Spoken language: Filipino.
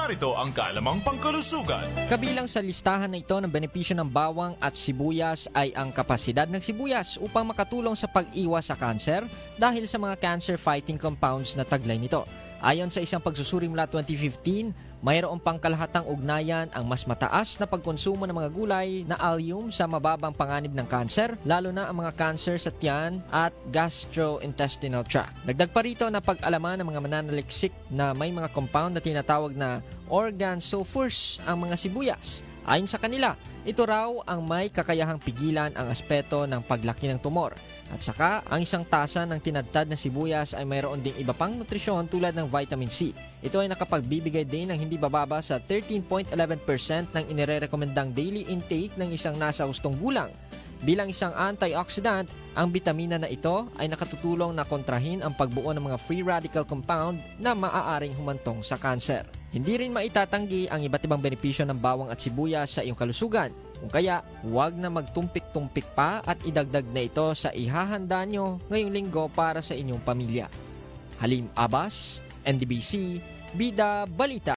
narito ang kaalamang pangkalusugan. Kabilang sa listahan na ito ng benepisyo ng bawang at sibuyas ay ang kapasidad ng sibuyas upang makatulong sa pag-iwas sa kanser dahil sa mga cancer-fighting compounds na taglay nito. Ayon sa isang pagsusuri mula 2015, mayroong pangkalahatang ugnayan ang mas mataas na pagkonsumo ng mga gulay na allium sa mababang panganib ng kanser, lalo na ang mga kanser sa tiyan at gastrointestinal tract. Dagdag pa rito na pag-alaman ng mga mananaliksik na may mga compound na tinatawag na organ sulfurs ang mga sibuyas. Ayon sa kanila, ito raw ang may kakayahang pigilan ang aspeto ng paglaki ng tumor. At saka, ang isang tasa ng tinadtad na sibuyas ay mayroon ding iba pang nutrisyon tulad ng vitamin C. Ito ay nakapagbibigay din ng hindi bababa sa 13.11% ng inirerekomendang daily intake ng isang nasa hustong gulang. Bilang isang antioxidant, ang bitamina na ito ay nakatutulong na kontrahin ang pagbuo ng mga free radical compound na maaaring humantong sa kanser. Hindi rin maitatanggi ang iba't ibang benepisyo ng bawang at sibuyas sa iyong kalusugan. Kung kaya, huwag na magtumpik-tumpik pa at idagdag na ito sa ihahanda nyo ngayong linggo para sa inyong pamilya. Halim Abbas, NDBC, Bida Balita.